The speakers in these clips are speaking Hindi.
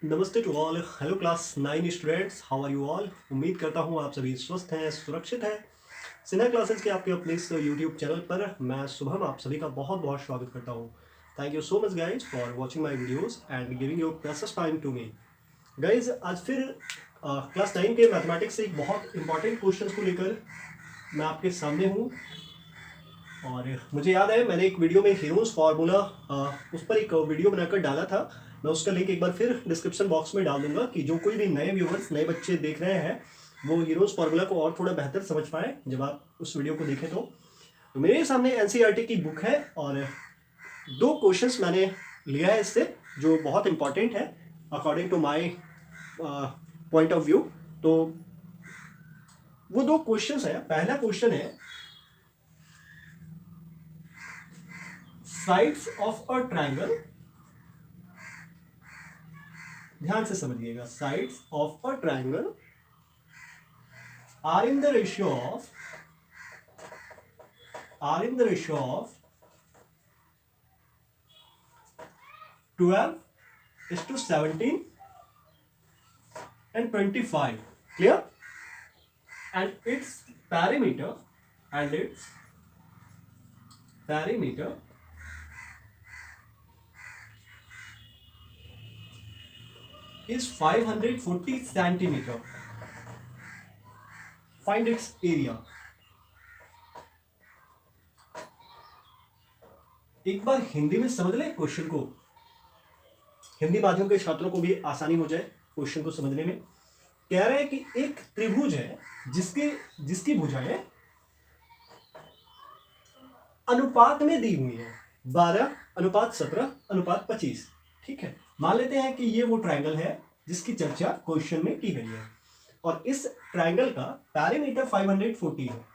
नमस्ते to all. Hello class 9 students, how are you all. उम्मीद करता हूँ आप सभी स्वस्थ हैं, सुरक्षित हैं। सिन्हा क्लासेस के आपके अपने इस यूट्यूब चैनल पर मैं शुभम आप सभी का बहुत बहुत स्वागत करता हूँ। Thank you so much guys for watching my videos and giving your precious time to me. Guys आज फिर क्लास 9 के मैथमेटिक्स से एक बहुत इंपॉर्टेंट क्वेश्चन को लेकर मैं आपके सामने हूँ। और मुझे याद है मैंने एक वीडियो में हीरोज फार्मूला उस पर एक वीडियो बनाकर डाला था। मैं उसका लिंक एक बार फिर डिस्क्रिप्शन बॉक्स में डाल दूंगा कि जो कोई भी नए व्यूवर्स नए बच्चे देख रहे हैं वो हीरोज फार्मूला को और थोड़ा बेहतर समझ पाए जब आप उस वीडियो को देखें। तो मेरे सामने एनसीईआरटी की बुक है और दो क्वेश्चंस मैंने लिया है इससे जो बहुत इंपॉर्टेंट है according to my point of view. तो वो दो क्वेश्चंस है। पहला क्वेश्चन है साइड्स ऑफ अ ट्रायंगल। ध्यान से समझिएगा, sides of a triangle are in the ratio of 12:17 and 25. Clear? And its perimeter is 540 centimeter. Find its area. एक बार हिंदी में समझ ले क्वेश्चन को, हिंदी माध्यम के छात्रों को भी आसानी हो जाए क्वेश्चन को समझने में। कह रहे हैं कि एक त्रिभुज है जिसकी भुजाएं अनुपात में दी हुई है 12:17:25। ठीक है, मान लेते हैं कि ये वो ट्रायंगल है जिसकी चर्चा क्वेश्चन में की गई है और इस ट्रायंगल का पैरीमीटर 540 है।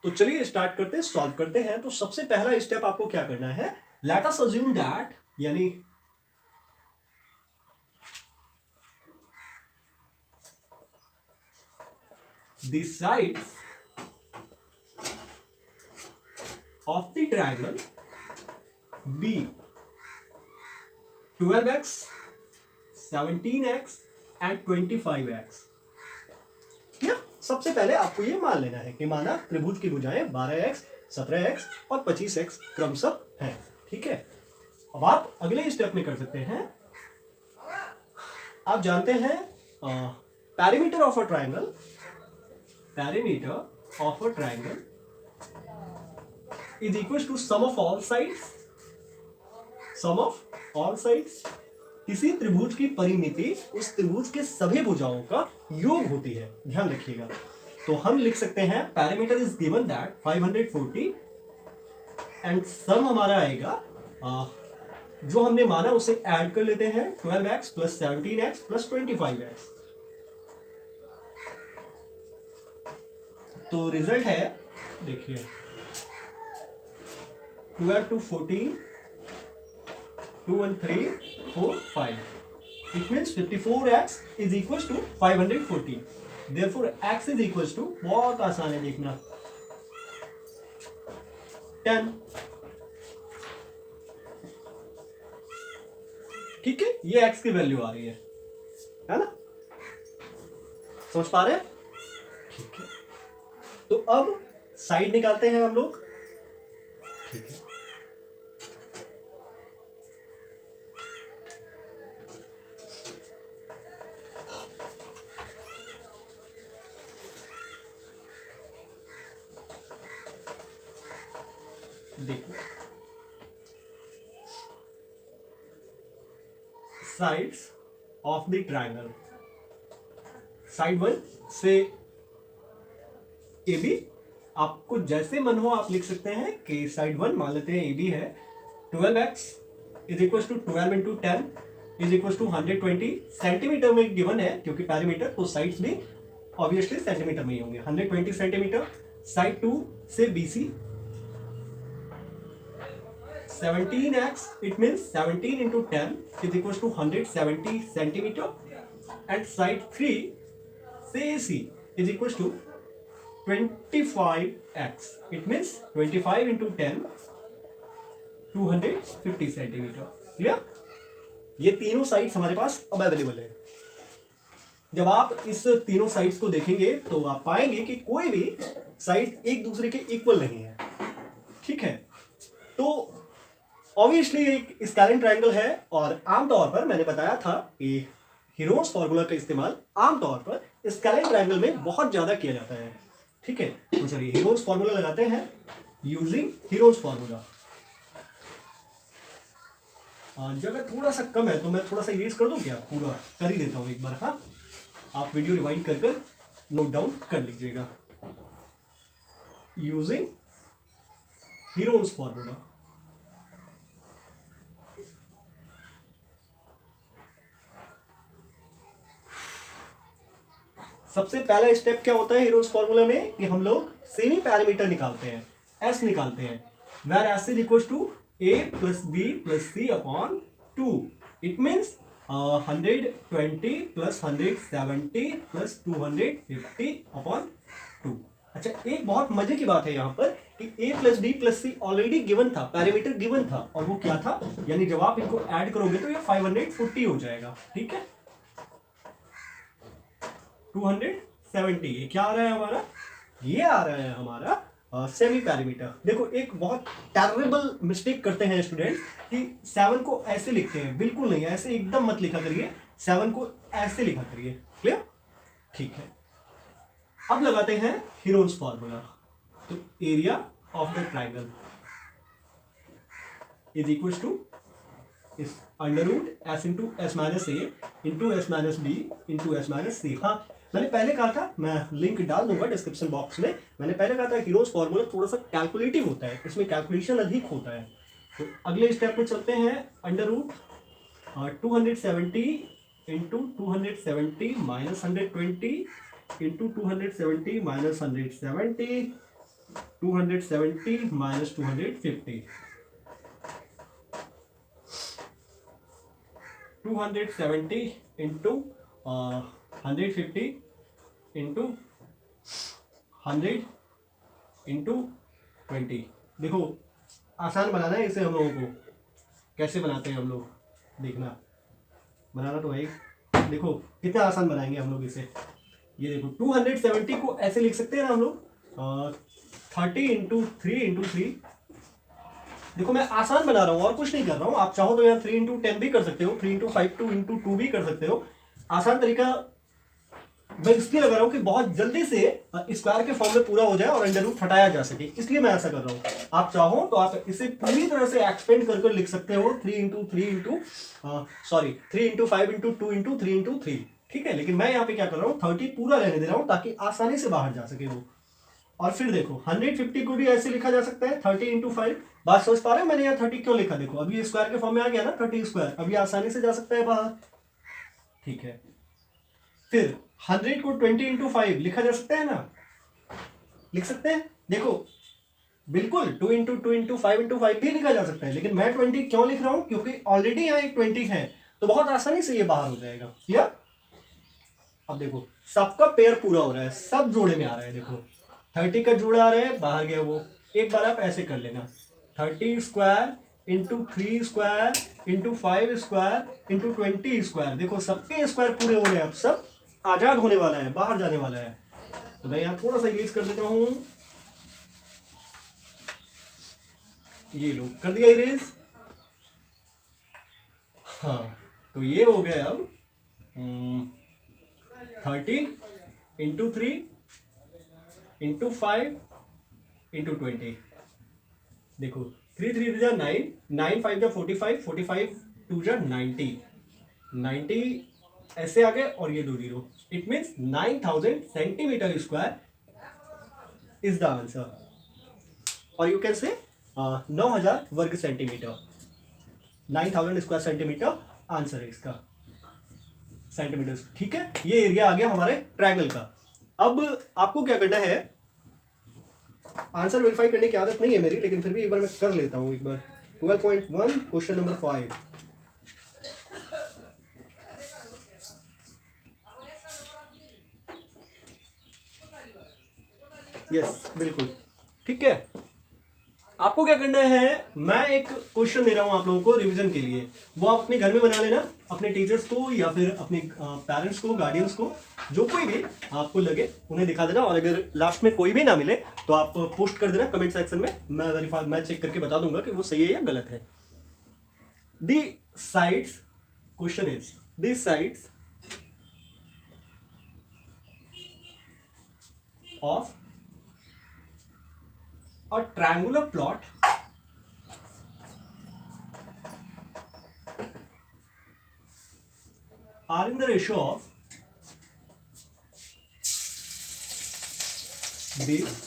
तो चलिए स्टार्ट करते हैं, सॉल्व करते हैं। तो सबसे पहला स्टेप आपको क्या करना है, लेट अस अज्यूम दैट, यानी the sides of the triangle be 12x, 17x and 25x। या सबसे पहले आपको ये मान लेना है कि माना त्रिभुज की भुजाएं 12x, 17x और 25x क्रमशः हैं। ठीक है, अब आप अगले स्टेप में कर सकते हैं। आप जानते हैं perimeter of a triangle is equals to sum of all sides। किसी त्रिभुज की परिमिति उस त्रिभुज के सभी भुजाओं का योग होती है, ध्यान रखिएगा। तो हम लिख सकते हैं parameter is given that 540 and sum हमारा आएगा जो हमने माना उसे ऐड कर लेते हैं 12x plus 17x plus 25x। तो रिजल्ट है, देखिए 12 to 14, 2 and 3, 4, 5. It means 54x is equals to 540. Therefore x is equals to, बहुत आसान है देखना, 10। ठीक है, ये x की वैल्यू आ रही है ना, समझ पा रहे हैं? ठीक है, तो अब साइड निकालते हैं हम लोग। ठीक है, देखो sides of the triangle, side 1 से ए बी, आपको जैसे मन हो आप लिख सकते हैं कि साइड 1 मान लेते हैं ए बी है। 12x is equal to 12 into 10 is equal to 120 centimetre में गिवन है, क्योंकि पैरीमीटर तो साइड्स भी ऑब्वियसली सेंटीमीटर में ही होंगे। 120 सेंटीमीटर। साइड 2 से BC 17x, it means 17 into 10 is equals to 170 centimeter, and side 3 से AC is equals to 25x, it means 25 into 10, 250 centimeter। Clear? ये तीनों साइड्स हमारे पास अब अवेलेबल है। जब आप इस तीनों साइड्स को देखेंगे तो आप पाएंगे कि कोई भी साइड एक दूसरे के इक्वल नहीं है, ठीक है। तो ऑब्वियसली एक स्केलिन ट्रायंगल है, और आमतौर पर मैंने बताया था कि हीरोन्स फार्मूला का इस्तेमाल आमतौर पर स्केलिन ट्रायंगल में बहुत ज्यादा किया जाता है, ठीक है। तो चलिए हीरोन्स फार्मूला लगाते हैं यूजिंग हीरोन्स फार्मूला। जगह थोड़ा सा कम है तो मैं थोड़ा सा इरेज कर दूं क्या, पूरा कर ही देता हूं एक बार। हाँ, आप वीडियो रिवाइंड कर कर नोट डाउन कर लीजिएगा। Using Heron's formula. सबसे पहला स्टेप क्या होता है हीरोन्स फार्मूला में कि हम लोग सेमी पैरामीटर निकालते हैं, एस निकालते हैं, where S is equal to A plus B plus C upon 2। It means 120 plus 170 plus 250 upon 2। अच्छा, एक बहुत मजे की बात है यहाँ पर कि a plus B plus C already given था, पैरामीटर गिवन था, और वो क्या था, यानी जब आप इनको ऐड करोगे तो ये 540 हो जाएगा, ठीक है। 270 ये क्या आ रहा है हमारा, ये आ रहा है हमारा सेमी पैरामीटर। देखो एक बहुत टेरिबल मिस्टेक करते हैं स्टूडेंट्स कि 7 को ऐसे लिखते हैं, बिल्कुल नहीं, ऐसे एकदम मत लिखा करिए, 7 को ऐसे लिखा करिए, क्लियर, ठीक है। अब लगाते हैं हीरोन्स फार्मूला। तो area of the triangle is equal to इस under root S into S minus A into S minus B into S minus C. हाँ, मैंने पहले कहा था, मैं लिंक डाल दूंगा डिस्क्रिप्शन बॉक्स में, मैंने पहले कहा था हीरोन्स फार्मूला थोड़ा सा कैलकुलेटिव होता है, इसमें कैलकुलेशन अधिक होता है। तो अगले स्टेप में चलते हैं, under root 270 into 270 minus 120 into 270 minus 170 270 minus 250 270 into 150 into 100 into 20। देखो आसान बनाना है इसे हम लोगों को, कैसे बनाते हैं हम लोग, देखना, बनाना तो है। देखो कितना आसान बनाएंगे हम लोग इसे। ये देखो 270 को ऐसे लिख सकते हैं ना हम लोग, 30 इंटू 3 इंटू 3। देखो मैं आसान बना रहा हूँ और कुछ नहीं कर रहा हूँ, आप चाहो तो यहाँ 3 इंटू 10 भी कर सकते हो, 3 इंटू 5 2 इंटू 2 भी कर सकते हो। आसान तरीका मैं इसलिए लगा रहा हूँ कि बहुत जल्दी से स्क्वायर के फॉर्म में पूरा हो जाए और अंडर रूट हटाया जा सके, इसलिए मैं ऐसा कर रहा हूँ। आप चाहो तो आप इसे पूरी तरह से एक्सपेंड कर लिख सकते हो, 3 into 3 into 3 into 5 into 2 into 3 into 3, ठीक है। लेकिन मैं यहाँ पे क्या कर रहा हूँ, 30 पूरा रहने दे रहा हूँ ताकि आसानी से बाहर जा सके वो। और फिर देखो 150 को भी ऐसे लिखा जा सकता है, 30 इंटू 5। बात समझ पा रहे हैं मैंने यहाँ 30 क्यों लिखा, देखो अभी स्क्वायर के फॉर्म में आ गया ना 30 स्क्वायर, अभी आसानी से जा सकता है बाहर, ठीक है। फिर 100 को 20 इंटू 5 लिखा जा सकता है ना, लिख सकते हैं, देखो बिल्कुल 2 इंटू 2 इंटू 5 इंटू 5 भी लिखा जा सकता है, लेकिन मैं 20 क्यों लिख रहा हूं, क्योंकि ऑलरेडी यहाँ एक 20 है, तो बहुत आसानी से ये बाहर हो जाएगा, क्लियर। अब देखो सबका पेयर पूरा हो रहा है, सब जोड़े में आ रहा है, देखो 30 का जोड़ा आ रहा है, बाहर गया वो। एक बार आप ऐसे कर लेना, 30 square into 3 square into 5 square into 20 square, देखो सबके स्क्वायर पूरे हो रहे हैं, अब सब आजाद होने वाला है, बाहर जाने वाला है। तो मैं यहाँ थोड़ा सा इरेज कर देता हूं, ये लो कर दिया इरेज। हाँ, तो ये हो गया अब 30 इंटू 3 इंटू 5 इंटू 20। देखो 3 3 जा 9, 9 5 जा 45, 45 2 जा 90, 90 ऐसे आ गए और ये 2 zero, it means 9000 centimetre square is the answer, और यू कैन से 9000 वर्ग सेंटीमीटर, 9000 स्क्वायर सेंटीमीटर आंसर है इसका, सेंटीमीटर, ठीक है। ये एरिया आ गया हमारे ट्रायंगल का। अब आपको क्या करना है, आंसर वेरीफाई करने की आदत नहीं है मेरी, लेकिन फिर भी एक बार मैं कर लेता हूं, एक बार 12.1 क्वेश्चन नंबर 5। यस बिल्कुल ठीक है। आपको क्या करना है, मैं एक क्वेश्चन दे रहा हूं आप लोगों को रिवीजन के लिए, वो आप अपने घर में बना लेना, अपने टीचर्स को या फिर अपने पेरेंट्स को, गार्डियंस को, जो कोई भी आपको लगे उन्हें दिखा देना। और अगर लास्ट में कोई भी ना मिले तो आप पोस्ट कर देना कमेंट सेक्शन में, मैं चेक करके बता दूंगा कि वो सही है या गलत है। दी sides, question is the sides of a triangular plot are in the ratio of base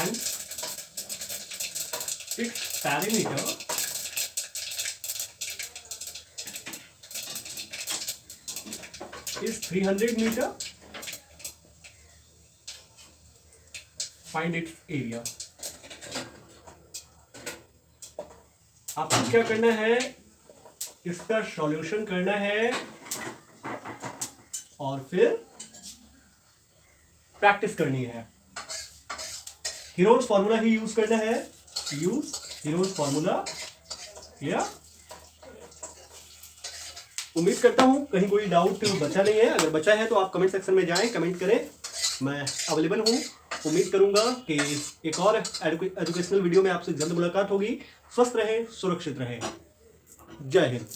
and its perimeter is 300 meter. Find its area. आपको क्या करना है, इसका सॉल्यूशन करना है और फिर प्रैक्टिस करनी है। हीरोज फॉर्मूला ही यूज करना है, यूज हीरोज फॉर्मूला। या उम्मीद करता हूं कहीं कोई डाउट बचा नहीं है, अगर बचा है तो आप कमेंट सेक्शन में जाएं, कमेंट करें, मैं अवेलेबल हूं। उम्मीद करूंगा कि एक और एजुकेशनल वीडियो में आपसे जल्द मुलाकात होगी। स्वस्थ रहें, सुरक्षित रहें। जय हिंद।